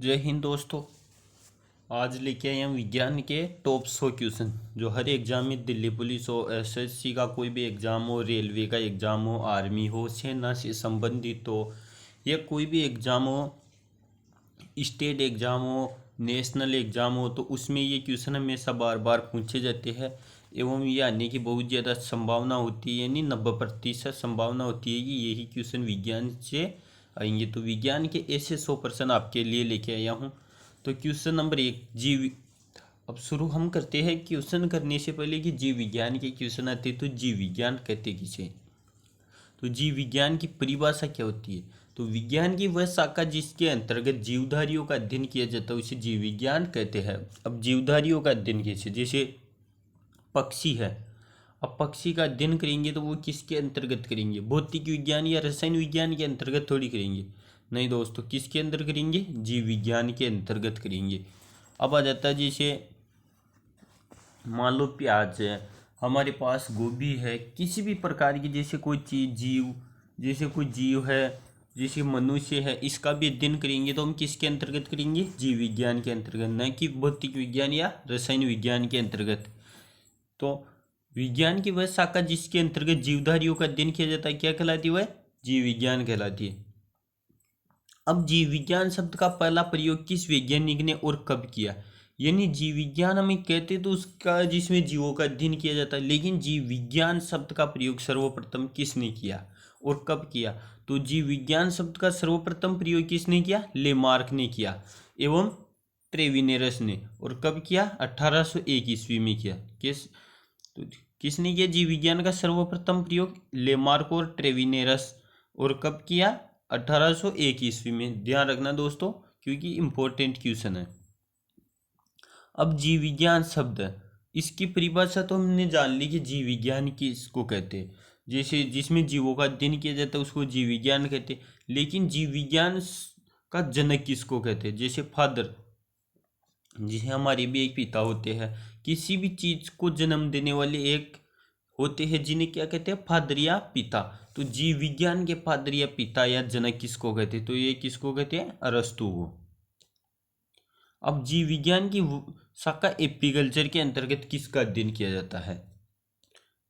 जय हिंद दोस्तों। आज लेके आए हम विज्ञान के टॉप 100 क्वेश्चन जो हर एग्जाम में दिल्ली पुलिस हो, एसएससी का कोई भी एग्जाम हो, रेलवे का एग्जाम हो, आर्मी हो, सेना से संबंधित हो या कोई भी एग्जाम हो, स्टेट एग्जाम हो, नेशनल एग्जाम हो, तो उसमें ये क्वेश्चन हमेशा बार बार पूछे जाते हैं एवं ये आने की बहुत ज़्यादा संभावना होती है, यानी 90% संभावना होती है कि यही क्वेश्चन विज्ञान से आएंगे। तो विज्ञान के ऐसे 100% आपके लिए लेके आया हूँ। तो क्वेश्चन नंबर 1 अब शुरू हम करते हैं क्वेश्चन करने से पहले कि जीव विज्ञान के क्वेश्चन आते तो जीव विज्ञान कहते किसे। तो जीव विज्ञान की परिभाषा क्या होती है। तो विज्ञान की वह शाखा जिसके अंतर्गत जीवधारियों का अध्ययन किया जाता है उसे जीव विज्ञान कहते हैं। अब जीवधारियों का अध्ययन कैसे, जैसे पक्षी है, अब पक्षी का अध्ययन करेंगे तो वो किसके अंतर्गत करेंगे, भौतिक विज्ञान या रसायन विज्ञान के अंतर्गत थोड़ी करेंगे, नहीं दोस्तों, किसके अंदर करेंगे, जीव विज्ञान के अंतर्गत करेंगे। अब आ जाता है जैसे मान लो प्याज है, हमारे पास गोभी है, किसी भी प्रकार की जैसे कोई चीज़ जीव, जैसे कोई जीव है, जैसे मनुष्य है, इसका भी अध्ययन करेंगे तो हम किसके अंतर्गत करेंगे, जीव विज्ञान के अंतर्गत, न कि भौतिक विज्ञान या रसायन विज्ञान के अंतर्गत। तो विज्ञान की वह शाखा जिसके अंतर्गत जीवधारियों का अध्ययन किया जाता है क्या कहलाती है, वह जीव विज्ञान कहलाती है। अब जीव विज्ञान शब्द का पहला प्रयोग किस वैज्ञानिक ने और कब किया, यानी जीव विज्ञान हमें कहते तो उसका जिसमें जीवों का अध्ययन किया जाता है, लेकिन जीव विज्ञान शब्द का प्रयोग सर्वप्रथम किसने किया और कब किया। तो जीव विज्ञान शब्द का सर्वप्रथम प्रयोग किसने किया, लेमार्क ने किया एवं ट्रेविनेरस ने, और कब किया, 1801 ईस्वी में किया। तो किसने किया जीव विज्ञान का सर्वप्रथम प्रयोग, लेमार्क और ट्रेविनेरस, और कब किया, 1801 ईस्वी में। ध्यान रखना दोस्तों क्योंकि इंपॉर्टेंट क्वेश्चन है। अब जीव विज्ञान शब्द, इसकी परिभाषा तो हमने जान ली कि जीव विज्ञान किसको कहते हैं, जैसे जिसमें जीवों का अध्ययन किया जाता है उसको जीव विज्ञान कहते हैं, लेकिन जीव विज्ञान का जनक किसको कहते हैं, जैसे फादर, जिसे हमारे भी एक पिता होते हैं, किसी भी चीज को जन्म देने वाले एक होते हैं जिन्हें क्या कहते हैं, फादर या पिता। तो जीव विज्ञान के फादर या पिता या जनक किसको कहते हैं, तो ये किसको कहते हैं, अरस्तु को। अब जीव विज्ञान की शाखा एपीकल्चर के अंतर्गत किसका अध्ययन किया जाता है।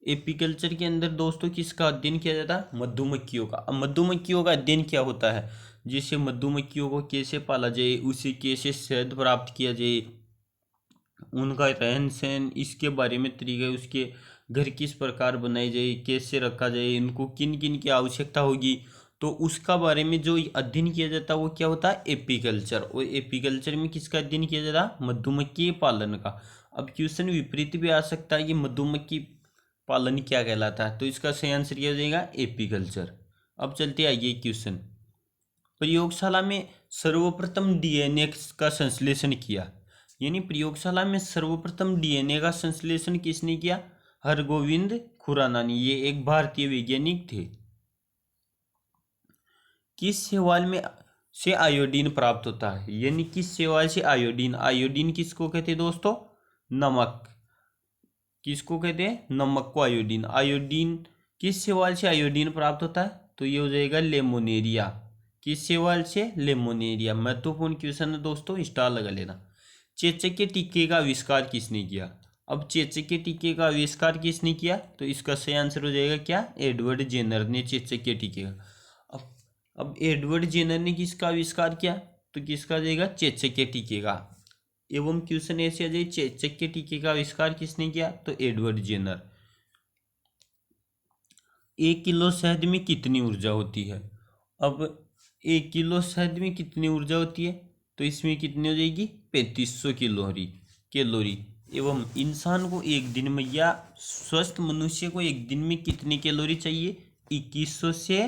एपीकल्चर के अंदर दोस्तों किसका अध्ययन किया जाता है, मधुमक्खियों का। अब मधुमक्खियों का अध्ययन क्या होता है, जैसे मधुमक्खियों को कैसे पाला जाए, उसे कैसे शहद प्राप्त किया जाए, उनका रहन सहन, इसके बारे में तरीका, उसके घर किस प्रकार बनाए जाए, कैसे रखा जाए, इनको किन किन की आवश्यकता होगी, तो उसका बारे में जो अध्ययन किया जाता है वो क्या होता है, एपीकल्चर। और एपीकल्चर में किसका अध्ययन किया जाता है, मधुमक्खी पालन का। अब क्वेश्चन विपरीत भी आ सकता है कि मधुमक्खी पालन क्या कहलाता है, तो इसका सही आंसर क्या हो जाएगा, एपीकल्चर। अब चलते आइए क्वेश्चन, प्रयोगशाला में सर्वप्रथम डीएनए का संश्लेषण किया, यानी प्रयोगशाला में सर्वप्रथम डीएनए का संश्लेषण किसने किया, हरगोविंद खुराना ने, ये एक भारतीय वैज्ञानिक थे। किस शैवाल में से आयोडीन प्राप्त होता है, यानी किस शैवाल से आयोडीन, आयोडीन किसको कहते हैं दोस्तों, नमक, किसको कहते हैं, नमक को आयोडीन। आयोडीन किस शैवाल से आयोडीन प्राप्त होता है, तो ये हो जाएगा लेमोनेरिया। किस शैवाल से, लेमोनेरिया। महत्वपूर्ण क्वेश्चन है दोस्तों, स्टार लगा लेना। चेचक के टीके का आविष्कार किसने किया। अब चेचक के टीके का आविष्कार किसने किया, तो इसका सही आंसर हो जाएगा क्या, एडवर्ड जेनर ने चेचक के टीके का। अब एडवर्ड जेनर ने किसका आविष्कार किया, तो किसका जाएगा, चेचक के टीके का। एवं क्वेश्चन ऐसे आ जाए, चेचक के टीके का आविष्कार किसने किया, तो एडवर्ड जेनर। 1 किलो शहद में कितनी ऊर्जा होती है। अब 1 किलो शहद में कितनी ऊर्जा होती है, तो इसमें कितनी हो जाएगी, 3500 कैलोरी। एवं इंसान को एक दिन में या स्वस्थ मनुष्य को एक दिन में कितनी कैलोरी चाहिए, 2100 से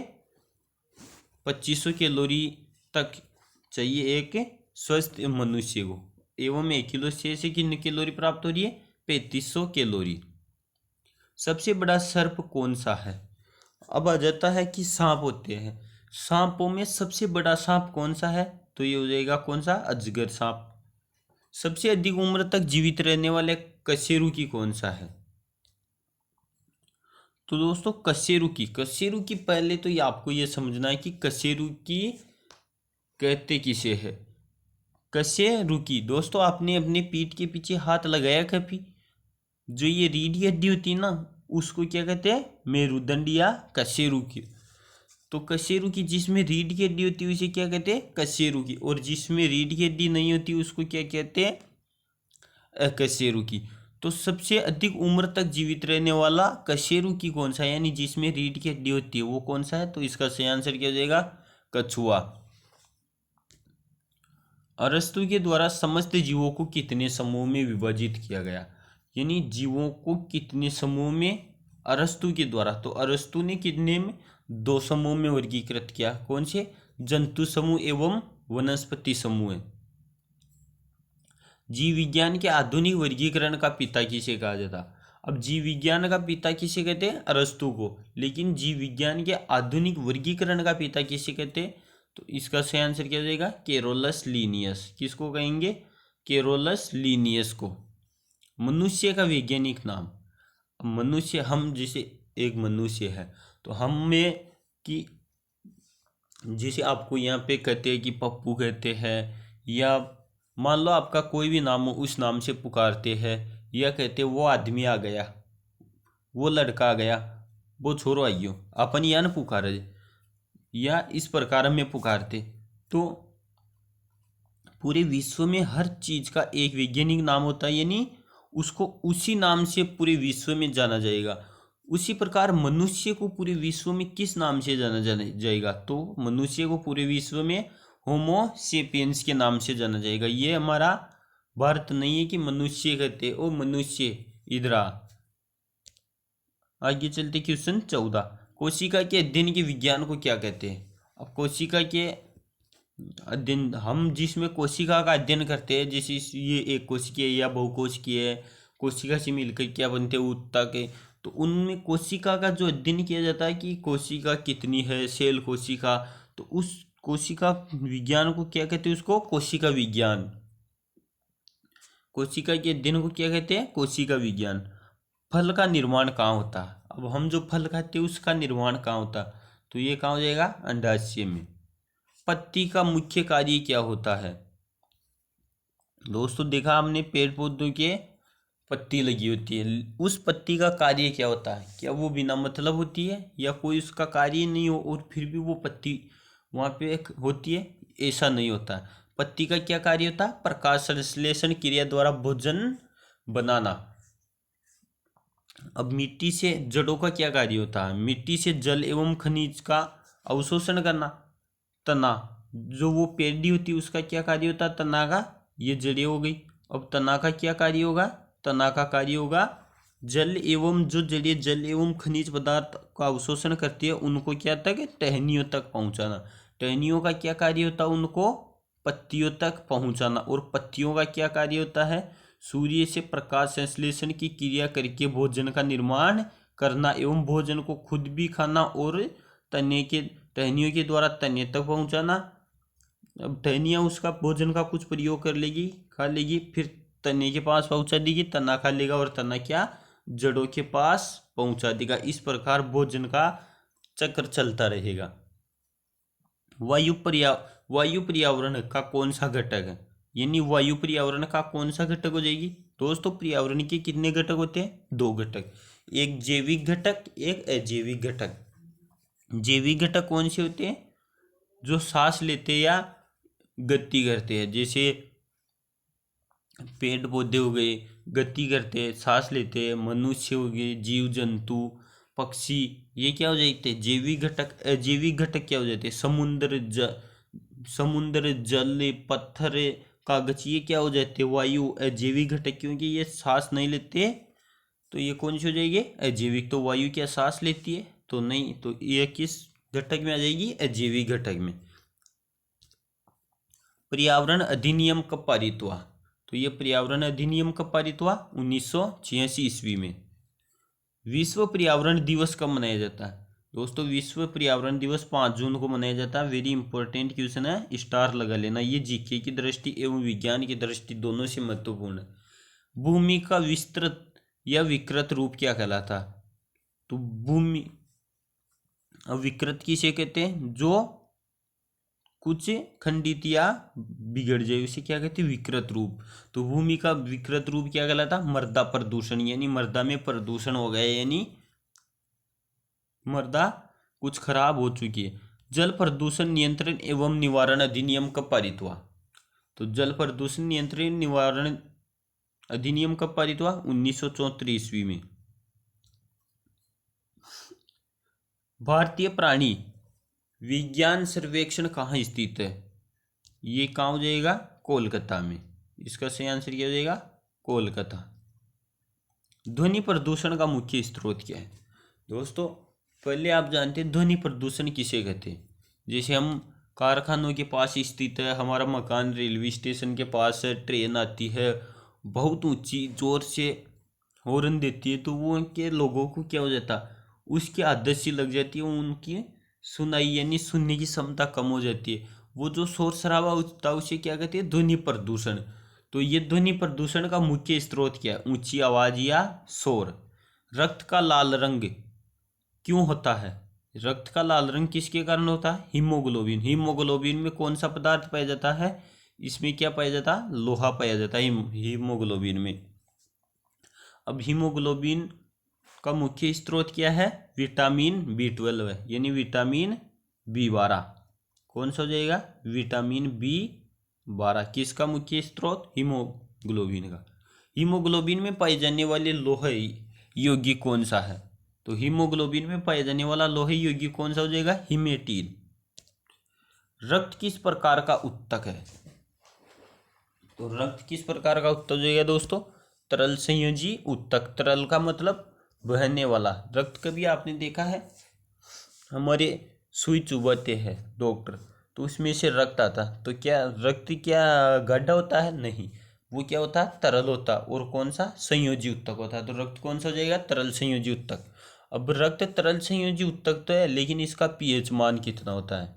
2500 कैलोरी तक चाहिए एक स्वस्थ मनुष्य को। एवं 1 किलो शहद से कितनी कैलोरी प्राप्त हो रही है, 3500 कैलोरी। सबसे बड़ा सर्प कौन सा है। अब आ जाता है कि सांप होते हैं, सांपों में सबसे बड़ा सांप कौन सा है, तो ये हो जाएगा कौन सा, अजगर सांप। सबसे अधिक उम्र तक जीवित रहने वाले कशेरुकी कौन सा है, तो दोस्तों कशेरुकी पहले तो ये आपको ये समझना है कि कशेरुकी कहते किसे है। कैसे रुकी। दोस्तों आपने अपने पीठ के पीछे हाथ लगाया कभी? जो ये रीढ़ की हड्डी होती है ना, उसको क्या कहते हैं? मेरुदंड या कशेरुकी। तो कशेरुकी जिसमें रीढ़ की हड्डी होती है उसे क्या कहते हैं? कशेरुकी। और जिसमें रीढ़ की हड्डी नहीं होती उसको क्या कहते हैं? अकशेरुकी। तो सबसे अधिक उम्र तक जीवित रहने वाला कशेरुकी कौन सा है, यानी जिसमें रीढ़ की हड्डी होती है, वो कौन सा है? तो इसका सही आंसर क्या हो जाएगा? कछुआ। अरस्तु के द्वारा समस्त जीवों को कितने समूह में विभाजित किया गया, यानी जीवों को कितने समूह में अरस्तु के द्वारा? तो अरस्तु ने कितने में? 2 समूह में वर्गीकृत किया। कौन से? जंतु समूह एवं वनस्पति समूह। जीव विज्ञान के आधुनिक वर्गीकरण का पिता किसे कहा जाता? अब जीव विज्ञान का पिता किसे कहते हैं? अरस्तु को। लेकिन जीव विज्ञान के आधुनिक वर्गीकरण का पिता किसे कहते हैं? तो इसका सही आंसर क्या हो जाएगा? Carolus Linnaeus. किसको कहेंगे? केरोलस लीनियस को। मनुष्य का वैज्ञानिक नाम। मनुष्य, हम जैसे एक मनुष्य है तो हम में कि जैसे आपको यहाँ पे कहते हैं कि पप्पू कहते हैं, या मान लो आपका कोई भी नाम हो उस नाम से पुकारते हैं, या कहते हैं वो आदमी आ गया, वो लड़का आ गया, वो छोरो आइयो, अपन या न पुकारे, या इस प्रकार में पुकारते। तो पूरे विश्व में हर चीज का एक वैज्ञानिक नाम होता है, यानी उसको उसी नाम से पूरे विश्व में जाना जाएगा। उसी प्रकार मनुष्य को पूरे विश्व में किस नाम से जाना जाएगा? तो मनुष्य को पूरे विश्व में होमो सेपियंस के नाम से जाना जाएगा। ये हमारा भारत नहीं है कि मनुष्य कहते ओ मनुष्य इधर आ। आगे चलते क्वेश्चन 14। कोशिका के अध्ययन के विज्ञान को क्या कहते हैं? अब कोशिका के अध्ययन, हम जिसमें कोशिका का अध्ययन करते हैं, जैसे ये एक कोशिकीय या बहुकोशिकीय है, कोशिका से मिलकर क्या बनते हैं? ऊतक के। तो उनमें कोशिका का जो अध्ययन किया जाता है कि कोशिका कितनी है, सेल कोशिका, तो उस कोशिका विज्ञान को क्या कहते हैं? उसको कोशिका विज्ञान। कोशिका के अध्ययन को क्या कहते हैं? कोशिका विज्ञान। फल का निर्माण कहाँ होता है? अब हम जो फल खाते हैं उसका निर्माण कहाँ होता है? तो ये कहाँ हो जाएगा? अंडाशय में। पत्ती का मुख्य कार्य क्या होता है? दोस्तों देखा हमने पेड़ पौधों के पत्ती लगी होती है, उस पत्ती का कार्य क्या होता है? क्या वो बिना मतलब होती है, या कोई उसका कार्य नहीं हो और फिर भी वो पत्ती वहाँ पे होती है? ऐसा नहीं होता। पत्ती का क्या कार्य होता है? प्रकाश संश्लेषण क्रिया द्वारा भोजन बनाना। अब मिट्टी से जड़ों का क्या कार्य होता है? मिट्टी से जल एवं खनिज का अवशोषण करना। तना, जो वो पेड़ी होती है उसका क्या कार्य होता है? तना का, ये जड़ें हो गई। अब तना का क्या कार्य होगा? तना का कार्य होगा जल एवं, जो जड़ें जल एवं खनिज पदार्थ का अवशोषण करती है उनको क्या तक? टहनियों तक पहुंचाना। टहनियों का क्या कार्य होता है? उनको पत्तियों तक पहुंचाना। और पत्तियों का क्या कार्य होता है? सूर्य से प्रकाश संश्लेषण की क्रिया करके भोजन का निर्माण करना एवं भोजन को खुद भी खाना और तने के टहनियों के द्वारा तने तक पहुंचाना। अब टहनियाँ उसका भोजन का कुछ प्रयोग कर लेगी, खा लेगी, फिर तने के पास पहुंचा देगी, तना खा लेगा और तना क्या? जड़ों के पास पहुंचा देगा। इस प्रकार भोजन का चक्र चलता रहेगा। वायु पर्यावरण का कौन सा घटक है? यानी वायु पर्यावरण का कौन सा घटक हो जाएगी? दोस्तों पर्यावरण के कितने घटक होते हैं? 2 घटक, एक जैविक घटक, एक अजैविक घटक। जैविक घटक कौन से होते हैं? जो सांस लेते या गति करते हैं, जैसे पेड़ पौधे हो गए, गति करते हैं, सांस लेते हैं। मनुष्य हो गए, जीव जंतु, पक्षी, ये क्या हो जाते हैं? जैविक घटक। अजैविक घटक क्या हो जाते हैं? समुद्र, जल, पत्थर, कागज, ये क्या हो जाते हैं? वायु। अजैविक घटक, क्योंकि ये सांस नहीं लेते, तो ये कौन सी हो जाएगी? अजैविक। तो वायु क्या सांस लेती है? तो नहीं, तो ये किस घटक में आ जाएगी? अजैविक घटक में। पर्यावरण अधिनियम कब पारित हुआ? तो ये पर्यावरण अधिनियम कब पारित हुआ? 1986 ईस्वी में। विश्व पर्यावरण दिवस कब मनाया जाता है? दोस्तों विश्व पर्यावरण दिवस 5 जून को मनाया जाता है। वेरी इंपॉर्टेंट क्वेश्चन है, स्टार लगा लेना। ये जीके की दृष्टि एवं विज्ञान की दृष्टि दोनों से महत्वपूर्ण है। भूमि का विस्तृत या विकृत रूप क्या कहलाता? तो भूमि विकृत किसे कहते हैं? जो कुछ खंडित या बिगड़ जाए उसे क्या कहते हैं, विकृत रूप। तो भूमि का विकृत रूप क्या कहलाता, मृदा प्रदूषण, यानी मृदा में प्रदूषण हो गया, यानी मृदा कुछ खराब हो चुकी है। जल प्रदूषण नियंत्रण एवं निवारण अधिनियम कब पारित हुआ? तो जल प्रदूषण नियंत्रण निवारण अधिनियम कब पारित हुआ? 1974 ईस्वी में। भारतीय प्राणी विज्ञान सर्वेक्षण कहाँ स्थित है? ये कहाँ हो जाएगा? कोलकाता में। इसका सही आंसर क्या हो जाएगा? कोलकाता। ध्वनि प्रदूषण का मुख्य स्रोत क्या है? दोस्तों पहले आप जानते हैं ध्वनि प्रदूषण किसे कहते हैं। जैसे हम कारखानों के पास स्थित है, हमारा मकान रेलवे स्टेशन के पास है, ट्रेन आती है, बहुत ऊंची जोर से हॉर्न देती है, तो वो उनके लोगों को क्या हो जाता, उसकी आदत सी लग जाती है, उनकी सुनाई यानी सुनने की क्षमता कम हो जाती है। वो जो शोर शराबा होता है उसे क्या कहते हैं? ध्वनि प्रदूषण। तो ये ध्वनि प्रदूषण का मुख्य स्रोत क्या है? ऊंची आवाज या शोर। रक्त का लाल रंग क्यों होता है? रक्त का लाल रंग किसके कारण होता है? हीमोग्लोबिन। हीमोग्लोबिन में कौन सा पदार्थ पाया जाता है? इसमें क्या पाया जाता है? लोहा पाया जाता है हीमोग्लोबिन में। अब हीमोग्लोबिन का मुख्य स्रोत क्या है? विटामिन B12 है, यानी विटामिन B12। कौन सा हो जाएगा? विटामिन B12 किसका मुख्य स्रोत? हीमोग्लोबिन का। हीमोग्लोबिन में पाए जाने वाले लोह यौगिक कौन सा है? तो हीमोग्लोबिन में पाए जाने वाला लोह यौगिक कौन सा हो जाएगा? हिमेटिन। रक्त किस प्रकार का उत्तक है? तो रक्त किस प्रकार का उत्तक हो जाएगा दोस्तों? तरल संयोजी उत्तक। तरल का मतलब बहने वाला। रक्त कभी आपने देखा है हमारे सुई चुभाते हैं डॉक्टर, तो उसमें से रक्त आता, तो क्या रक्त क्या गड्ढा होता है? नहीं, वो क्या होता है? तरल होता। और कौन सा? संयोजी उत्तक होता है। तो रक्त कौन सा हो जाएगा? तरल संयोजी उत्तक। अब रक्त तरल संयोजी उत्तक तो है, लेकिन इसका पीएच मान कितना होता है?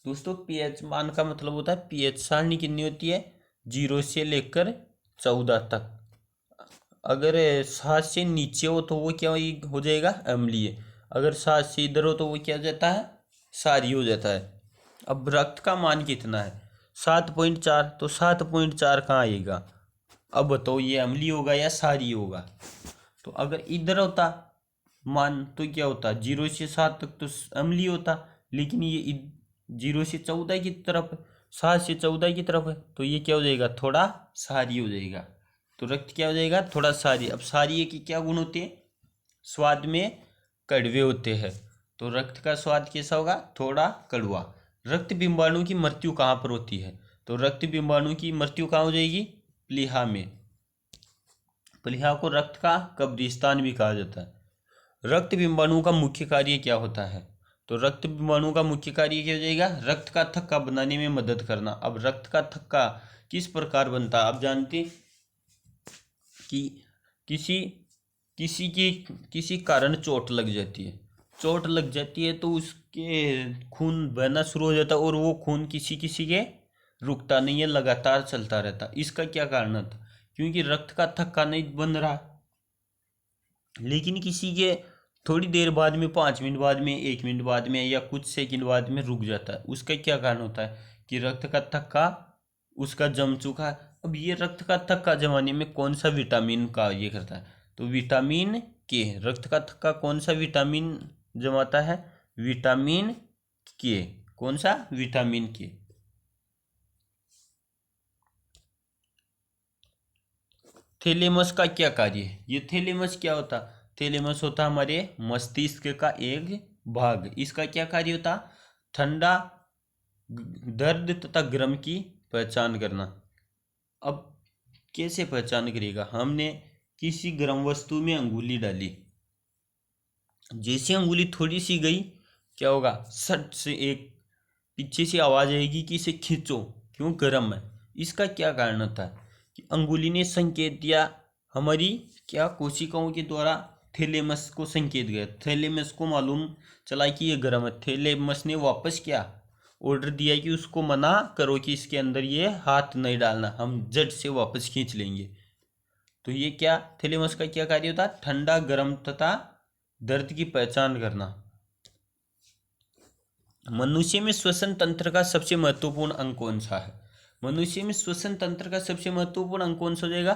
दोस्तों पीएच मान का मतलब होता है, पीएच सारणी कितनी होती है? 0 से लेकर 14 तक। अगर 7 से नीचे हो तो वो क्या हो जाएगा? अम्लीय। अगर 7 से इधर हो तो वो क्या हो जाता है? क्षारीय हो जाता है। अब रक्त का मान कितना है? 7.4। तो 7.4 कहाँ आएगा? अब बताओ ये अम्लीय होगा या क्षारीय होगा? तो अगर इधर होता मान तो क्या होता? 0 से 7 तक तो अम्लीय होता, लेकिन ये 0 से 14 की तरफ, 7 से 14 की तरफ है, तो ये क्या हो जाएगा? थोड़ा क्षारीय हो जाएगा। तो रक्त क्या हो जाएगा? थोड़ा क्षारीय। अब क्षारीय के क्या गुण होते हैं? स्वाद में कड़वे होते हैं। तो रक्त का स्वाद कैसा होगा? थोड़ा कड़वा। रक्त बिंबाणु की मृत्यु कहाँ पर होती है? तो रक्त बिंबाणु की मृत्यु कहाँ हो जाएगी? प्लीहा में। प्लीहा को रक्त का कब्रिस्तान भी कहा जाता है। रक्त बिंबाणु का मुख्य कार्य क्या होता है? तो रक्त बिंबाणु का मुख्य कार्य क्या हो जाएगा? रक्त का थक्का बनाने में मदद करना। अब रक्त का थक्का किस प्रकार बनता है? आप जानते कि किसी किसी की किसी कारण चोट लग जाती है, चोट लग जाती है तो उसके खून बहना शुरू हो जाता है, और वो खून किसी किसी के रुकता नहीं है, लगातार चलता रहता। इसका क्या कारण था? क्योंकि रक्त का थक्का नहीं बन रहा, लेकिन किसी के थोड़ी देर बाद में, 5 मिनट बाद में, 1 मिनट बाद में, या कुछ सेकंड बाद में रुक जाता है। उसका क्या कारण होता है? कि रक्त का थक्का उसका जम चुका है। अब ये रक्त का थक्का जमाने में कौन सा विटामिन का ये करता है? तो विटामिन के। रक्त का थक्का कौन सा विटामिन जमाता है? विटामिन के। कौन सा? विटामिन के। थैलेमस का क्या कार्य है? ये थैलेमस क्या होता? थैलेमस होता हमारे मस्तिष्क का एक भाग। इसका क्या कार्य होता? ठंडा, दर्द तथा गर्म की पहचान करना। अब कैसे पहचान करेगा? हमने किसी गर्म वस्तु में अंगुली डाली, जैसे अंगुली थोड़ी सी गई, क्या होगा? सट से एक पीछे से आवाज आएगी कि इसे खींचो, क्यों? गर्म है। इसका क्या कारण होता है? कि अंगुली ने संकेत दिया, हमारी क्या कोशिकाओं के द्वारा थैलेमस को संकेत गया। थैलेमस को मालूम चला कि ये गर्म है। थैलेमस ने वापस क्या ऑर्डर दिया कि उसको मना करो कि इसके अंदर ये हाथ नहीं डालना, हम झट से वापस खींच लेंगे। तो ये क्या थैलेमस का क्या कार्य होता है? ठंडा, गर्म तथा दर्द की पहचान करना। मनुष्य में श्वसन तंत्र का सबसे महत्वपूर्ण अंग कौन सा है? मनुष्य में श्वसन तंत्र का सबसे महत्वपूर्ण अंग कौन सा हो जाएगा?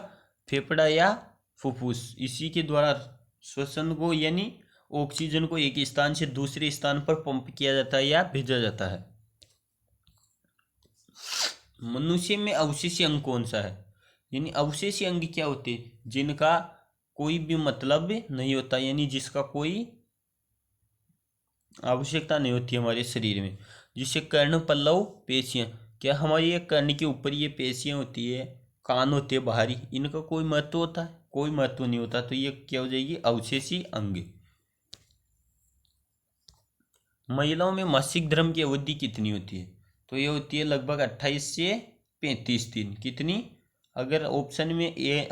फेफड़ा या फुफ्फुस। इसी के द्वारा श्वसन को यानी ऑक्सीजन को एक स्थान से दूसरे स्थान पर पंप किया जाता है या भेजा जाता है। मनुष्य में अवशेषी अंग कौन सा है? यानी अवशेषी अंग क्या होते हैं? जिनका कोई भी मतलब नहीं होता, यानी जिसका कोई आवश्यकता नहीं होती हमारे शरीर में। जिसे कर्ण पल्लव पेशियां, क्या हमारी ये कर्ण के ऊपर ये पेशियां होती है, कान होते हैं बाहरी, इनका कोई महत्व होता है? कोई महत्व नहीं होता। तो ये क्या हो जाएगी? अवशेषी अंग। महिलाओं में मासिक धर्म की अवधि कितनी होती है? तो ये होती है लगभग 28 से 35 दिन। कितनी? अगर ऑप्शन में ए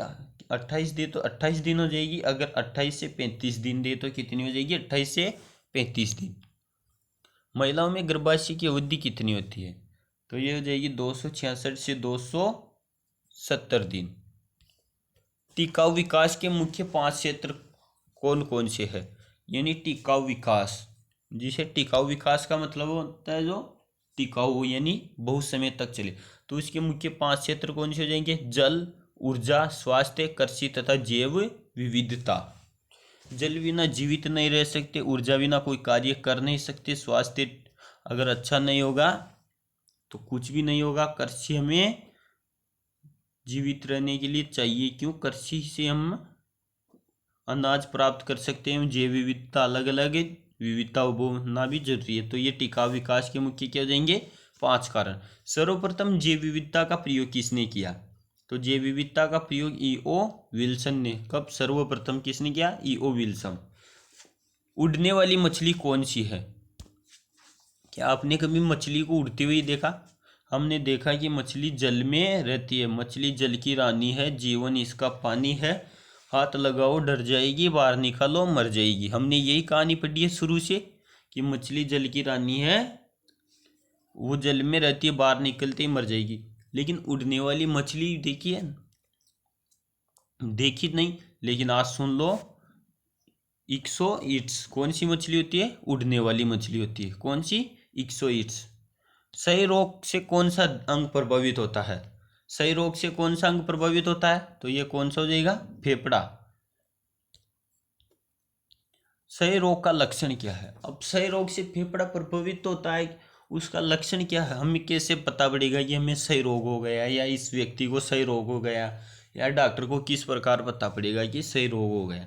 28 दे तो 28 दिन हो जाएगी, अगर 28 से 35 दिन दे तो कितनी हो जाएगी? 28 से 35 दिन। महिलाओं में गर्भाशय की अवधि कितनी होती है? तो ये हो जाएगी 266 से 270 दिन। टिकाऊ विकास के मुख्य 5 क्षेत्र कौन कौन से है? यानी टिकाऊ विकास, जिसे टिकाऊ विकास का मतलब होता है जो टिकाऊ हो यानी बहुत समय तक चले। तो इसके मुख्य 5 क्षेत्र कौन से हो जाएंगे? जल, ऊर्जा, स्वास्थ्य, कृषि तथा जैव विविधता। जल बिना जीवित नहीं रह सकते, ऊर्जा बिना कोई कार्य कर नहीं सकते, स्वास्थ्य अगर अच्छा नहीं होगा तो कुछ भी नहीं होगा, कृषि हमें जीवित रहने के लिए चाहिए। क्यों? कृषि से हम अनाज प्राप्त कर सकते हैं। जैव विविधता, अलग अलग विविधता होना भी जरूरी है। तो ये टिकाऊ विकास के मुख्य क्या हो जाएंगे? 5 कारण। सर्वप्रथम जैव विविधता का प्रयोग किसने किया? तो जैव विविधता का प्रयोग ईओ विल्सन ने। कब सर्वप्रथम किसने किया? E O Wilson. उड़ने वाली मछली कौन सी है? क्या आपने कभी मछली को उड़ती हुई देखा? हमने देखा कि मछली जल में रहती है। मछली जल की रानी है, जीवन इसका पानी है, हाथ लगाओ डर जाएगी, बाहर निकालो मर जाएगी। हमने यही कहानी पढ़ी है शुरू से कि मछली जल की रानी है, वो जल में रहती है, बाहर निकलते ही मर जाएगी। लेकिन उड़ने वाली मछली देखी है? देखी नहीं, लेकिन आज सुन लो। इक्सोइट्स कौन सी मछली होती है? उड़ने वाली मछली होती है। कौन सी? इक्सोइट्स। क्षय रोग से कौन सा अंग प्रभावित होता है? क्षय रोग से कौन सा अंग प्रभावित होता है? तो ये कौन सा हो जाएगा? फेफड़ा। क्षय रोग का लक्षण क्या है? अब क्षय रोग से फेफड़ा प्रभावित होता है, उसका लक्षण क्या है? हमें कैसे पता पड़ेगा कि हमें क्षय रोग हो गया, या इस व्यक्ति को क्षय रोग हो गया, या डॉक्टर को किस प्रकार पता पड़ेगा कि क्षय रोग हो गया?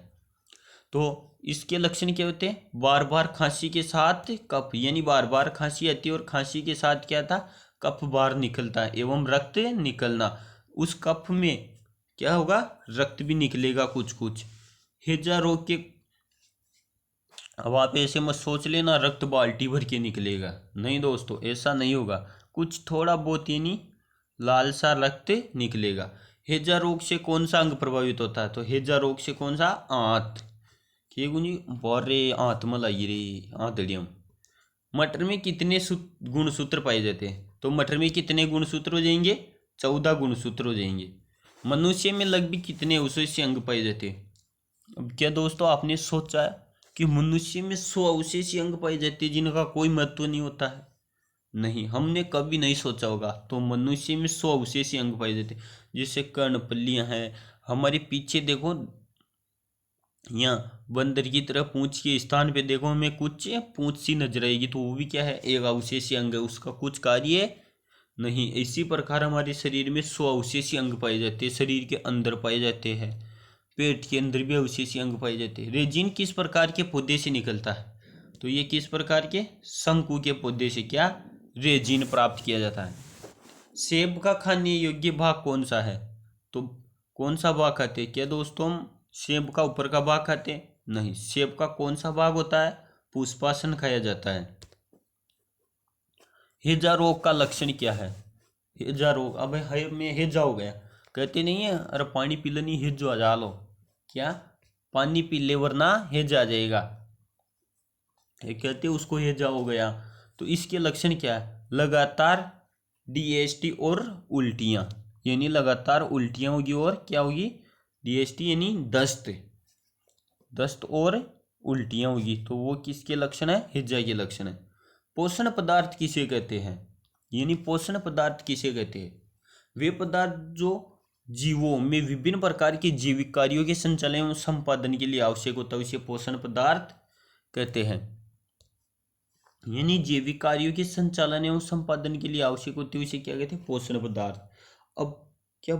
तो इसके लक्षण क्या होते हैं? बार बार खांसी के साथ कफ, यानी बार बार खांसी आती है और खांसी के साथ क्या था? कफ बाहर निकलता है एवं रक्त निकलना। उस कफ में क्या होगा? रक्त भी निकलेगा कुछ कुछ। हैजा रोग के, अब आप ऐसे मत सोच लेना रक्त बाल्टी भर के निकलेगा, नहीं दोस्तों, ऐसा नहीं होगा। कुछ थोड़ा बहुत यानी लाल सा रक्त निकलेगा। हैजा रोग से कौन सा अंग प्रभावित होता है? तो हैजा रोग से कौन सा? आंत। ठीक है जी, बोरे आंत मलाई रे आंतड़ियम। मटर में कितने गुणसूत्र पाए जाते हैं? तो मटर में कितने गुणसूत्र हो जाएंगे? 14 गुणसूत्र हो जाएंगे। मनुष्य में लगभग कितने अवशेषी अंग पाए जाते हैं? अब क्या दोस्तों आपने सोचा कि मनुष्य में 100 अवशेषी अंग पाए जाते हैं जिनका कोई महत्व नहीं होता है? नहीं, हमने कभी नहीं सोचा होगा। तो मनुष्य में 100 अवशेषी अंग पाए जाते हैं, जैसे कर्णपल्लियां हैं। हमारे पीछे देखो, यहाँ बंदर की तरह पूंछ के स्थान पे देखो, हमें कुछ पूंछ सी नजर आएगी, तो वो भी क्या है? एक अवशेषी अंग है, उसका कुछ कार्य नहीं। इसी प्रकार हमारे शरीर में 100 अवशेषी अंग पाए जाते हैं, शरीर के अंदर पाए जाते हैं, पेट के अंदर भी अवशेषी अंग पाए जाते हैं। रेजिन किस प्रकार के पौधे से निकलता है? तो ये किस प्रकार के? शंकु के पौधे से क्या रेजिन प्राप्त किया जाता है। सेब का खाने योग्य भाग कौन सा है? तो कौन सा भाग खाते हैं? क्या दोस्तों हम सेब का ऊपर का भाग खाते हैं? नहीं, सेब का कौन सा भाग होता है? पुष्पासन खाया जाता है। हैजा रोग का लक्षण क्या है? हैजा रोग, अब है में हैजा हो गया, कहते नहीं है अरे पानी पी लेनी हैजा आ जा लो। क्या? पानी पी ले वरना हैजा आ जाएगा, ये कहते उसको हैजा हो गया। तो इसके लक्षण क्या है? लगातार डीएसटी और उल्टियाँ, यानी लगातार उल्टियाँ होगी और क्या होगी? डीएसटी यानी दस्त, दस्त और उल्टियाँ होगी। तो वो किसके लक्षण है? हैजा के लक्षण है। पोषण पदार्थ किसे कहते हैं, यानी पोषण पदार्थ किसे कहते हैं? वे पदार्थ जो जीवों में विभिन्न प्रकार के जैविक कार्यों के संचालन एवं संपादन के लिए आवश्यक होता है उसे पोषण पदार्थ कहते हैं। यानी जैविक कार्यों के संचालन एवं संपादन के लिए आवश्यक होते हैं उसे क्या कहते हैं? पोषण पदार्थ। अब क्या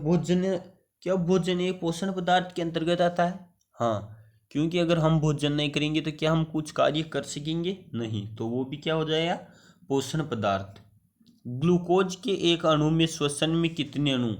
भोजन एक पोषण पदार्थ के अंतर्गत आता है? हाँ, क्योंकि अगर हम भोजन नहीं करेंगे तो क्या हम कुछ कार्य कर सकेंगे? नहीं, तो वो भी क्या हो जाएगा? पोषण पदार्थ। ग्लूकोज के एक अणु में श्वसन में कितने अणु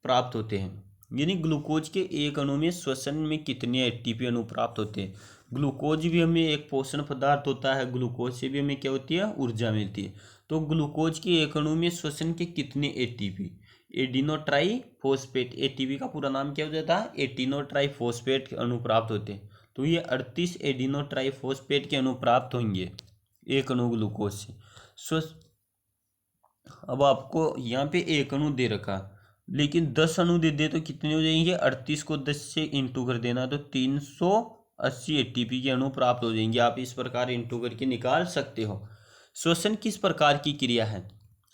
प्राप्त होते हैं? यानी ग्लूकोज के एक अणु में श्वसन में कितने एटीपी अणु प्राप्त होते हैं? ग्लूकोज भी हमें एक पोषण पदार्थ होता है, ग्लूकोज से भी हमें क्या होती है? ऊर्जा मिलती है। तो ग्लूकोज के एक अणु में श्वसन के कितने एटीपी, एडिनोट्राइफॉस्फेट, एटीपी का पूरा नाम क्या हो जाता है? एडिनोट्राइफॉस्फेट अणु प्राप्त होते हैं। तो ये 38 एडिनोट्राइफॉस्फेट के अणु प्राप्त होंगे एक अणु ग्लूकोज से। अब आपको यहाँ पे एक अणु दे रखा, लेकिन 10 अणु दे दे तो कितने हो जाएंगे? 38 को 10 से इंटू कर देना तो 380 एटीपी के अणु प्राप्त हो जाएंगे। आप इस प्रकार इंटू करके निकाल सकते हो। श्वसन किस प्रकार की क्रिया है?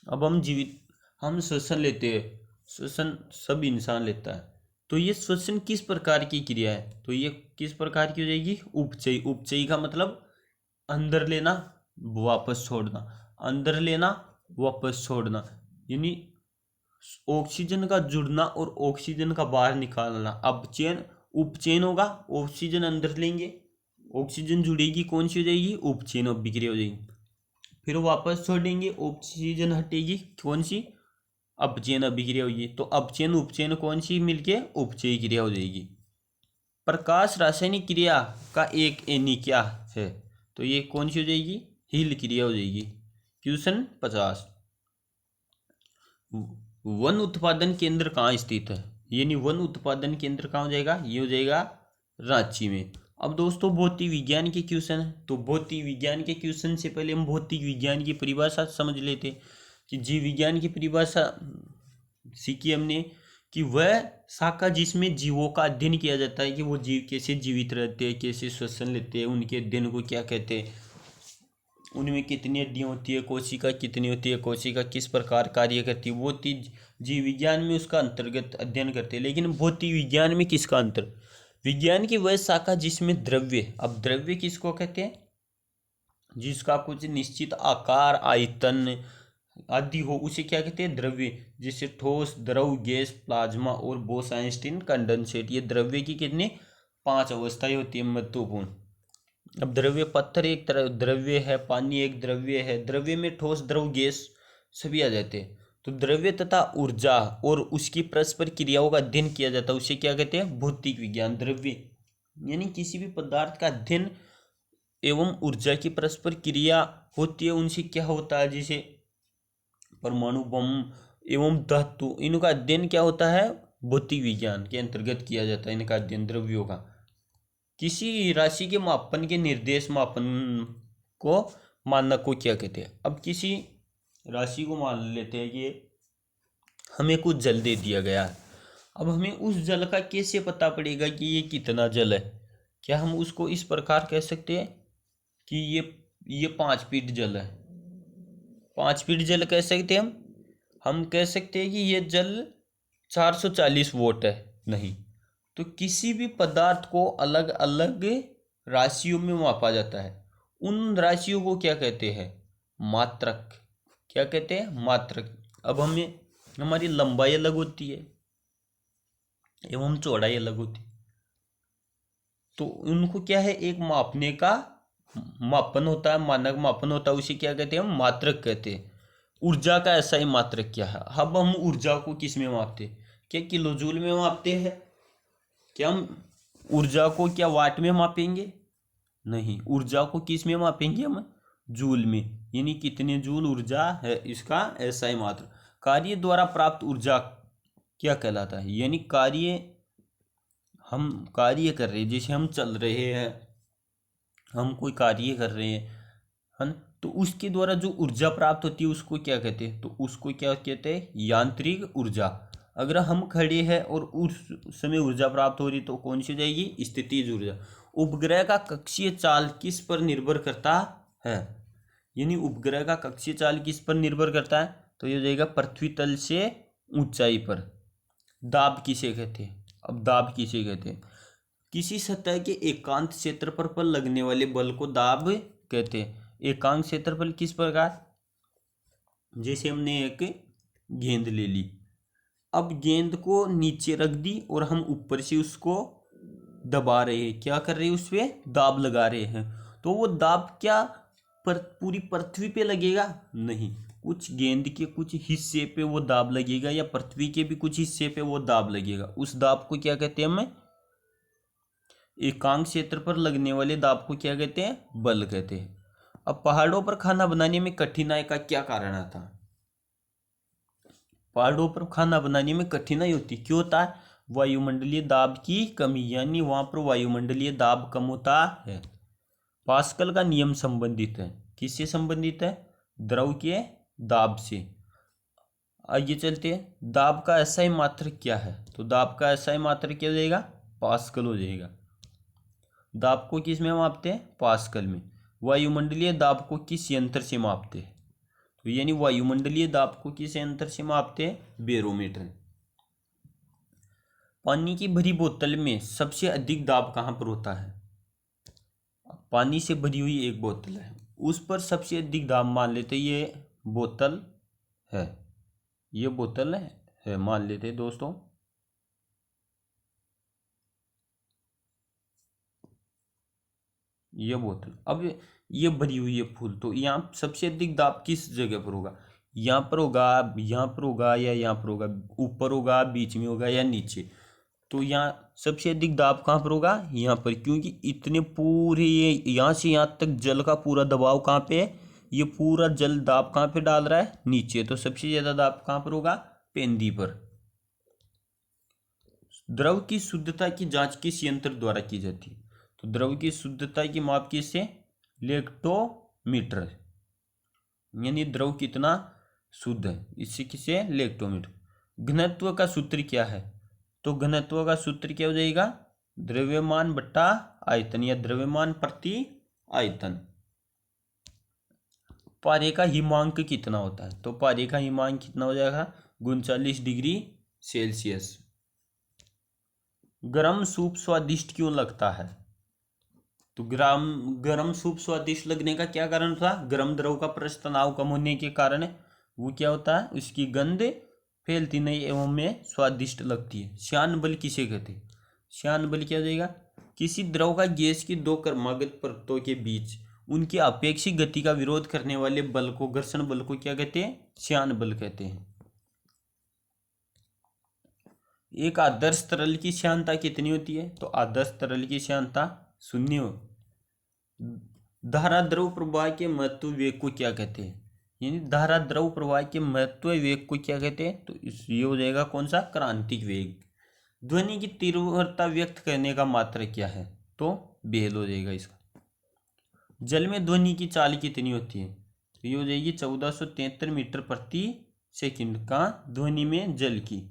अब हम श्वसन लेते हैं, श्वसन सब इंसान लेता है, तो ये श्वसन किस प्रकार की क्रिया है? तो ये किस प्रकार की हो जाएगी? उपचयी। उपचयी का मतलब अंदर लेना वापस छोड़ना, अंदर लेना वापस छोड़ना, यानी ऑक्सीजन का जुड़ना और ऑक्सीजन का बाहर निकालना। अपचयन उपचयन होगा, ऑक्सीजन अंदर लेंगे, ऑक्सीजन जुड़ेगी, कौन सी हो जाएगी? उपचयन अभिक्रिया हो जाएगी। फिर वापस छोड़ेंगे, ऑक्सीजन हटेगी, कौन सी? अपचयन अभिक्रिया होगी। तो अपचयन उपचयन कौन सी मिलके? उपचयी क्रिया हो जाएगी। प्रकाश रासायनिक क्रिया का एक एनी क्या है? तो ये कौन सी हो जाएगी? हील क्रिया हो जाएगी। क्वेश्चन 50, वन उत्पादन केंद्र कहाँ स्थित है? यानी वन उत्पादन केंद्र कहाँ हो जाएगा? ये हो जाएगा रांची में। अब दोस्तों भौतिक विज्ञान के क्वेश्चन है, तो भौतिक विज्ञान के क्वेश्चन से पहले हम भौतिक विज्ञान की परिभाषा समझ लेते हैं कि जीव विज्ञान की परिभाषा सीखी हमने कि वह शाखा जिसमें जीवों का अध्ययन किया जाता है कि वो जीव कैसे जीवित रहते हैं, कैसे श्वसन लेते हैं, उनके अध्ययन को क्या कहते हैं, उनमें कितनी हड्डियाँ होती है, कोशिका कितनी होती है, कोशिका किस प्रकार कार्य करती है, वो चीज जीव विज्ञान में उसका अंतर्गत अध्ययन करते हैं। लेकिन भौतिक विज्ञान में किसका अंतर? विज्ञान की वह शाखा जिसमें द्रव्य, अब द्रव्य किसको कहते हैं? जिसका कुछ निश्चित आकार, आयतन आदि हो, उसे क्या कहते हैं? द्रव्य। जैसे ठोस, द्रव, गैस, प्लाज्मा और बोस आइंस्टीन कंडेंसेट, ये द्रव्य की कितनी 5 अवस्थाएं होती है महत्वपूर्ण। अब द्रव्य, पत्थर एक तरह द्रव्य है, पानी एक द्रव्य है, द्रव्य में ठोस, द्रव, गैस सभी आ जाते हैं। तो द्रव्य तथा ऊर्जा और उसकी परस्पर क्रियाओं का अध्ययन किया जाता है, उसे क्या कहते हैं? भौतिक विज्ञान। द्रव्य यानी किसी भी पदार्थ का अध्ययन एवं ऊर्जा की परस्पर क्रिया होती है, उनसे क्या होता है? जैसे परमाणु बम एवं धातु, इनका अध्ययन क्या होता है? भौतिक विज्ञान के अंतर्गत किया जाता है इनका अध्ययन द्रव्यों का। किसी राशि के मापन के निर्देश मापन को मानक को क्या कहते हैं? अब किसी राशि को मान लेते हैं कि हमें कुछ जल दे दिया गया है, अब हमें उस जल का कैसे पता पड़ेगा कि ये कितना जल है? क्या हम उसको इस प्रकार कह सकते हैं कि ये 5 फीट जल है? 5 फीट जल कह सकते हैं हम कह सकते हैं कि ये जल 440 वोट है? नहीं। तो किसी भी पदार्थ को अलग अलग राशियों में मापा जाता है, उन राशियों को क्या कहते हैं? मात्रक। क्या कहते हैं? मात्रक। अब हमारी लंबाई अलग होती है एवं चौड़ाई अलग होती है, तो उनको क्या है? एक मापने का मापन होता है, मानक मापन होता है, उसे क्या कहते हैं? हम मात्रक कहते हैं। ऊर्जा का ऐसा ही मात्रक क्या है? अब हम ऊर्जा को किस में मापते हैं? क्या किलो जूल में मापते हैं? क्या हम ऊर्जा को क्या वाट में मापेंगे? नहीं, ऊर्जा को किस में मापेंगे? हम जूल में, यानी कितने जूल ऊर्जा है इसका ऐसा ही मात्र। कार्य द्वारा प्राप्त ऊर्जा क्या कहलाता है? यानी हम कार्य कर रहे हैं, जैसे हम चल रहे हैं, हम कोई कार्य कर रहे हैं, तो उसके द्वारा जो ऊर्जा प्राप्त होती है उसको क्या कहते हैं? तो उसको क्या कहते हैं? यांत्रिक ऊर्जा। अगर हम खड़े हैं और उस समय ऊर्जा प्राप्त हो रही तो कौन सी हो जाएगी? स्थितिज ऊर्जा। उपग्रह का कक्षीय चाल किस पर निर्भर करता है? यानी उपग्रह का कक्षीय चाल किस पर निर्भर करता है, तो ये हो जाएगा पृथ्वी तल से ऊंचाई पर। दाब किसे कहते हैं, अब दाब किसे कहते हैं, किसी सतह के एकांत क्षेत्रफल पर लगने वाले बल को दाब कहते हैं। एकांत क्षेत्रफल किस प्रकार, जैसे हमने एक गेंद ले ली, अब गेंद को नीचे रख दी और हम ऊपर से उसको दबा रहे हैं, क्या कर रहे हैं, उस पे दाब लगा रहे हैं, तो वो दाब क्या पूरी पृथ्वी पे लगेगा, नहीं, कुछ गेंद के कुछ हिस्से पे वो दाब लगेगा या पृथ्वी के भी कुछ हिस्से पे वो दाब लगेगा। उस दाब को क्या कहते हैं, हमें एकांक क्षेत्र पर लगने वाले दाब को क्या कहते हैं, बल कहते हैं। अब पहाड़ों पर खाना बनाने में कठिनाई का क्या कारण आता है, पहाड़ों पर खाना बनाने में कठिनाई होती क्यों होता है, वायुमंडलीय दाब की कमी, यानी वहां पर वायुमंडलीय दाब कम होता है। पास्कल का नियम संबंधित है, किससे संबंधित है, द्रव के दाब से। आइए चलते हैं, दाब का एसआई मात्रक क्या है, तो दाब का एसआई मात्रक क्या हो जाएगा, पास्कल हो जाएगा। दाब को किस में मापते हैं, पास्कल में। वायुमंडलीय दाब को किस यंत्र से मापते हैं, तो यानी वायुमंडलीय दाब को किस यंत्र से मापते हैं, बेरोमीटर। पानी की भरी बोतल में सबसे अधिक दाब कहाँ पर होता है, पानी से भरी हुई एक बोतल है, उस पर सबसे अधिक दाब मान लेते ये बोतल है, ये बोतल है मान लेते दोस्तों, ये बोतल, अब ये भरी हुई है फुल, तो यहाँ सबसे अधिक दाब किस जगह पर होगा, यहाँ पर होगा, यहाँ पर होगा या यहाँ पर होगा, ऊपर होगा, बीच में होगा या नीचे, तो यहाँ सबसे अधिक दाब कहाँ पर होगा, यहाँ पर, क्योंकि इतने पूरे यहाँ से यहाँ तक जल का पूरा दबाव कहाँ पे है, ये पूरा जल दाब कहाँ पे डाल रहा है, नीचे, तो सबसे ज्यादा दाब कहाँ पर होगा, पेंदी पर। द्रव की शुद्धता की जांच किस यंत्र द्वारा की जाती है, तो द्रव की शुद्धता की माप किससे, लेक्टोमीटर, यानी द्रव कितना शुद्ध है, इससे किसे, लेक्टोमीटर। घनत्व का सूत्र क्या है, तो घनत्व का सूत्र क्या हो जाएगा, द्रव्यमान बट्टा आयतन या द्रव्यमान प्रति आयतन। पारे का हिमांक कितना होता है, तो पारे का हिमांक कितना हो जाएगा, 39 डिग्री सेल्सियस। गरम सूप स्वादिष्ट क्यों लगता है, तो गरम सूप स्वादिष्ट लगने का क्या कारण था, गर्म द्रव का पृष्ठ तनाव कम होने के कारण वो क्या होता है, उसकी गंध फैलती नहीं एवं में स्वादिष्ट लगती है। श्यान बल किसे कहते हैं, श्यान बल क्या हो जाएगा, किसी द्रव का गैस की दो क्रमागत परतों के बीच उनकी अपेक्षित गति का विरोध करने वाले बल को, घर्षण बल को क्या कहते हैं, श्यान बल कहते हैं। एक आदर्श तरल की श्यानता कितनी होती है, तो आदर्श तरल की श्यानता 0 हो। धारा द्रव प्रवाह के महत्व वेग को क्या कहते हैं, यानी धारा द्रव प्रवाह के महत्व वेग को क्या कहते हैं, तो ये हो जाएगा कौन सा, क्रांतिक वेग। ध्वनि की तीव्रता व्यक्त करने का मात्रक क्या है, तो बेल हो जाएगा इसका। जल में ध्वनि की चाल कितनी होती है, तो ये हो जाएगी 1473 मीटर प्रति सेकंड का ध्वनि में जल की।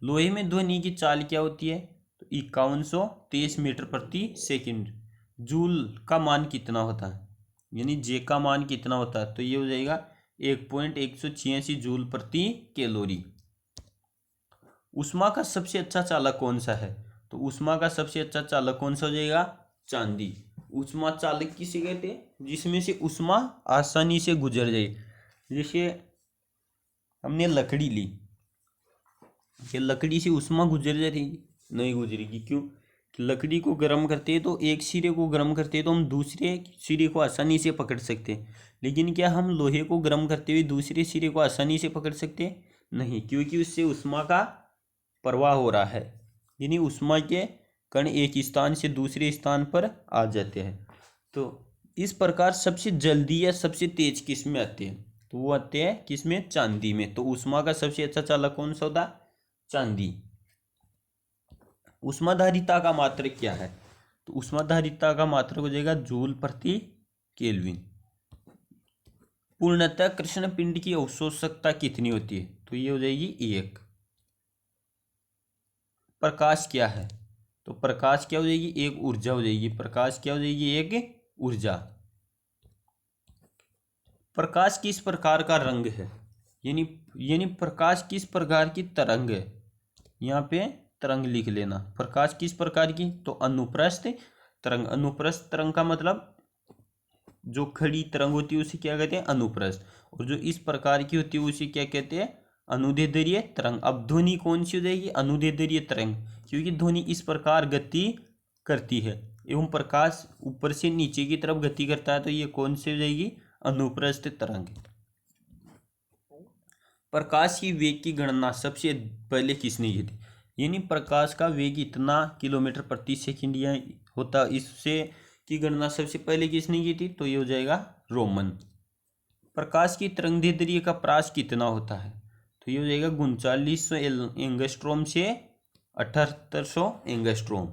लोहे में ध्वनि की चाल क्या होती है, तो 5123 मीटर प्रति सेकंड। जूल का मान कितना होता है, यानी जे का मान कितना होता है, तो ये हो जाएगा 1.186 जूल प्रति कैलोरी। उष्मा का सबसे अच्छा चालक कौन सा है, तो उष्मा का सबसे अच्छा चालक कौन सा हो जाएगा, चांदी। उष्मा चालक किसे कहते हैं, जिसमें से उष्मा आसानी से गुजर जाए, जैसे हमने लकड़ी ली, कि लकड़ी से उष्मा गुजर जाएगी, नहीं गुजरेगी, क्यों, कि लकड़ी को गर्म करते हैं तो एक सिरे को गर्म करते हैं तो हम दूसरे सिरे को आसानी से पकड़ सकते हैं, लेकिन क्या हम लोहे को गर्म करते हुए दूसरे सिरे को आसानी से पकड़ सकते हैं, नहीं, क्योंकि उससे उष्मा का प्रवाह हो रहा है, यानी उष्मा के कण एक स्थान से दूसरे स्थान पर आ जाते हैं। तो इस प्रकार सबसे जल्दी या सबसे तेज किस में आते हैं, तो वो आते हैं किस में, चांदी में। तो उष्मा का सबसे अच्छा चालक कौन सा होता, चांदी। उष्माधारिता का मात्रक क्या है, तो उष्माधारिता का मात्रक हो जाएगा जूल प्रति केल्विन। पूर्णतः कृष्ण पिंड की अवशोषकता कितनी होती है, तो ये हो जाएगी 1। प्रकाश क्या है, तो प्रकाश क्या हो जाएगी, एक ऊर्जा हो जाएगी, प्रकाश क्या हो जाएगी, एक ऊर्जा। प्रकाश किस प्रकार का रंग है, यानी यानी प्रकाश किस प्रकार की तरंग है। यहाँ पे तरंग लिख लेना। प्रकाश किस प्रकार की, तो अनुप्रस्थ तरंग। अनुप्रस्थ तरंग का मतलब जो खड़ी तरंग होती है उसे क्या कहते हैं, अनुप्रस्थ। और जो इस प्रकार की होती है उसे क्या कहते हैं, अनुदैर्ध्य तरंग। अब ध्वनि कौन सी हो जाएगी, अनुदैर्ध्य तरंग, क्योंकि ध्वनि इस प्रकार गति करती है एवं प्रकाश ऊपर से नीचे की तरफ गति करता है, तो ये कौन सी हो जाएगी, अनुप्रस्थ तरंग। प्रकाश की वेग की गणना सबसे पहले किसने की थी, यानी प्रकाश का वेग इतना किलोमीटर प्रति सेकंड या होता, इससे की गणना सबसे पहले किसने की थी, तो ये हो जाएगा रोमन। प्रकाश की तरंगदैर्ध्य का प्रास कितना होता है, तो ये हो जाएगा 3900 एंगस्ट्रोम से 7800 एंगस्ट्रोम।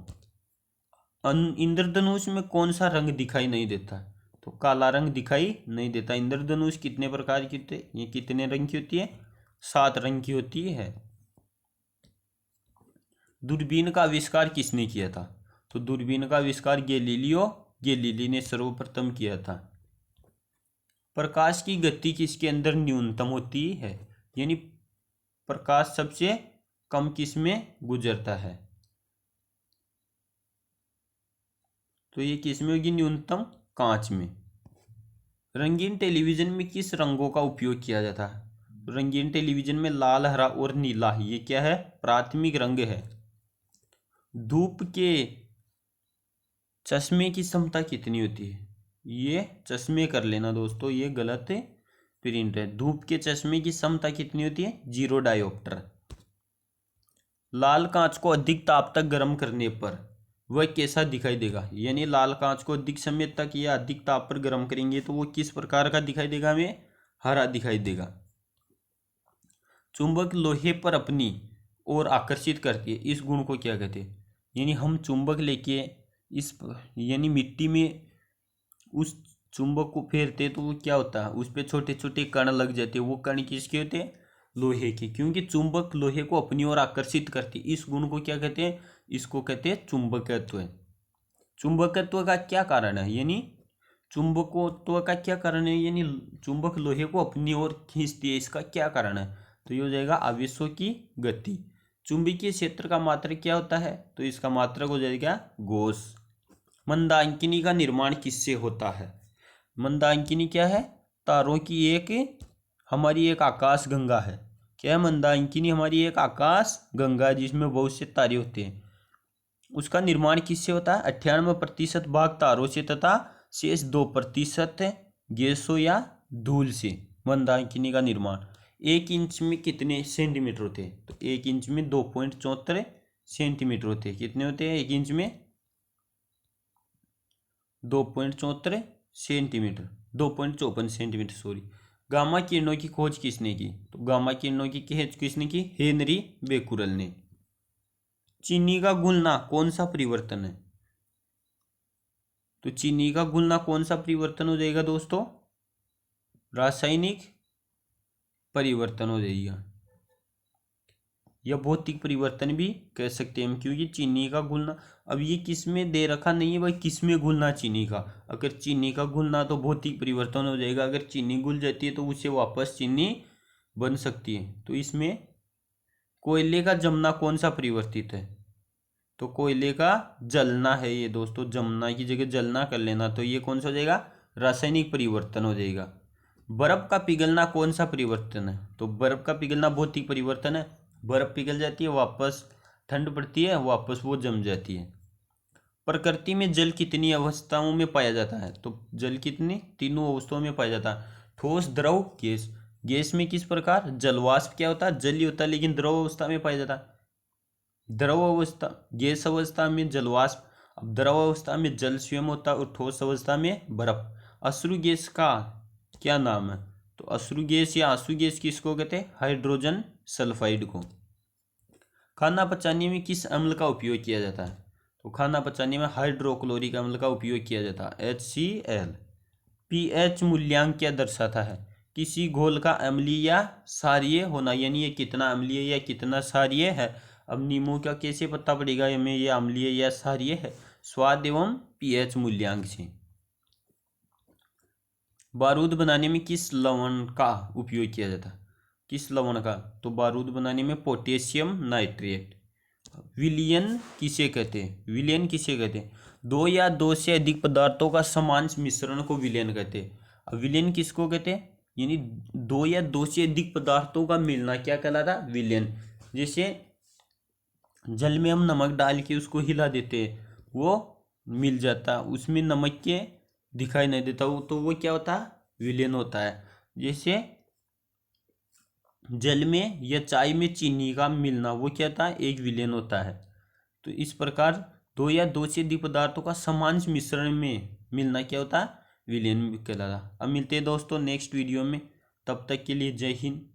इंद्रधनुष में कौन सा रंग दिखाई नहीं देता, तो काला रंग दिखाई नहीं देता। इंद्रधनुष कितने प्रकार की होती है, ये कितने रंग की होती है, 7 रंग की होती है। दूरबीन का आविष्कार किसने किया था, तो दूरबीन का आविष्कार गैलीलियो गैलीली ने सर्वप्रथम किया था। प्रकाश की गति किसके अंदर न्यूनतम होती है, यानी प्रकाश सबसे कम किस में गुजरता है, तो ये किस में होगी, न्यूनतम कांच में। रंगीन टेलीविजन में किस रंगों का उपयोग किया जाता है, रंगीन टेलीविजन में लाल, हरा और नीला, ये क्या है, प्राथमिक रंग है। धूप के चश्मे की क्षमता कितनी होती है, ये चश्मे कर लेना दोस्तों, ये गलत प्रिंट है। धूप के चश्मे की क्षमता कितनी होती है, 0 डायोप्टर। लाल कांच को अधिक ताप तक गर्म करने पर वह कैसा दिखाई देगा, यानी लाल कांच को अधिक समय तक या अधिक ताप पर गर्म करेंगे तो वो किस प्रकार का दिखाई देगा, हमें हरा दिखाई देगा। चुंबक लोहे पर अपनी ओर आकर्षित करती है, इस गुण को क्या कहते हैं, यानी हम चुंबक लेके इस यानी मिट्टी में उस चुंबक को फेरते तो वो क्या होता है, उस पर छोटे छोटे कण लग जाते हैं, वो कण किसके होते हैं, लोहे के, क्योंकि चुंबक लोहे को अपनी ओर आकर्षित करती है। इस गुण को क्या कहते हैं, इसको कहते हैं चुंबकत्व। चुंबकत्व का क्या कारण है, यानी चुंबकत्व का क्या कारण है, यानी चुंबक लोहे को अपनी ओर खींचती है, इसका क्या कारण है, तो ये हो जाएगा आवेशों की गति। चुंबकीय क्षेत्र का मात्रक क्या होता है, तो इसका मात्रक हो जाएगा गॉस। मंदाकिनी का निर्माण किससे होता है, मंदाकिनी क्या है, तारों की एक हमारी एक आकाश गंगा है। क्या है, मंदाकिनी हमारी एक आकाश गंगा है जिसमें बहुत से तारे होते हैं। उसका निर्माण किससे होता है, 98% भाग तारों से तथा शेष 2% गैसों या धूल से। मंदाकिनी का निर्माण 1 इंच में कितने सेंटीमीटर होते हैं, तो 1 इंच में 2.74 सेंटीमीटर होते हैं। कितने होते हैं 1 इंच में, 2.74 सेंटीमीटर, 2.54 सेंटीमीटर सॉरी। गामा किरणों की खोज किसने की, तो गामा किरणों की खोज किसने की, हेनरी बेकुरल ने। चीनी का घुलना कौन सा परिवर्तन है, तो चीनी का घुलना कौन सा परिवर्तन हो जाएगा दोस्तों, रासायनिक परिवर्तन हो जाएगा, या भौतिक परिवर्तन भी कह सकते हैं हम, क्योंकि चीनी का घुलना अब ये किस में दे रखा नहीं है भाई, किस में घुलना चीनी का। अगर चीनी का घुलना तो भौतिक परिवर्तन हो जाएगा, अगर चीनी घुल जाती है तो उसे वापस चीनी बन सकती है। तो इसमें कोयले का जमना कौन सा परिवर्तित है, तो कोयले का जलना है ये दोस्तों, जमना की जगह जलना कर लेना, तो ये कौन सा हो जाएगा, रासायनिक परिवर्तन हो जाएगा। बर्फ का पिघलना कौन सा परिवर्तन है, तो बर्फ का पिघलना भौतिक परिवर्तन है। बर्फ पिघल जाती है, वापस ठंड पड़ती है, वापस वो जम जाती है। प्रकृति में जल कितनी अवस्थाओं में पाया जाता है, तो जल कितनी, तीनों अवस्थाओं में पाया जाता है। ठोस, द्रव, गैस। गैस में किस प्रकार, जलवाष्प क्या होता है, जल ही होता है, लेकिन द्रव अवस्था में पाया जाता है। द्रव अवस्था, गैस अवस्था में जलवाष्प, अब द्रव अवस्था में जल स्वयं होता है, और ठोस अवस्था में बर्फ। अश्रु गैस का क्या नाम है, तो अश्रु गैस या आंसू गैस किसको कहते हैं, हाइड्रोजन सल्फाइड को। खाना पचाने में किस अम्ल का उपयोग किया जाता है, तो खाना पचाने में हाइड्रोक्लोरिक अम्ल का उपयोग किया जाता है, HCl। पीएच मूल्यांक क्या दर्शाता है, किसी घोल का अम्लीय या क्षारीय होना, यानी ये कितना अम्लीय या कितना क्षारीय है। अब नींबू का कैसे पता पड़ेगा हमें ये अम्लीय या क्षारीय है, स्वाद एवं पीएच मूल्यांक से। बारूद बनाने में किस लवण का उपयोग किया जाता है? किस लवण का? तो बारूद बनाने में पोटेशियम नाइट्रेट। विलयन किसे कहते हैं? विलयन किसे कहते हैं? दो या दो से अधिक पदार्थों का समान मिश्रण को विलयन कहते हैं। अब विलयन किसको कहते हैं? यानी दो या दो से अधिक पदार्थों का मिलना क्या कहलाता? विलयन। जैसे जल में हम नमक डाल के उसको हिला देते हैं, वो मिल जाता, उसमें नमक के दिखाई नहीं देता, वो तो वो क्या होता है? विलयन होता है। जैसे जल में या चाय में चीनी का मिलना, वो क्या होता है? एक विलयन होता है। तो इस प्रकार दो या दो से अधिक पदार्थों का समान मिश्रण में मिलना क्या होता है? विलयन कहलाता। अब मिलते हैं दोस्तों नेक्स्ट वीडियो में, तब तक के लिए जय हिंद।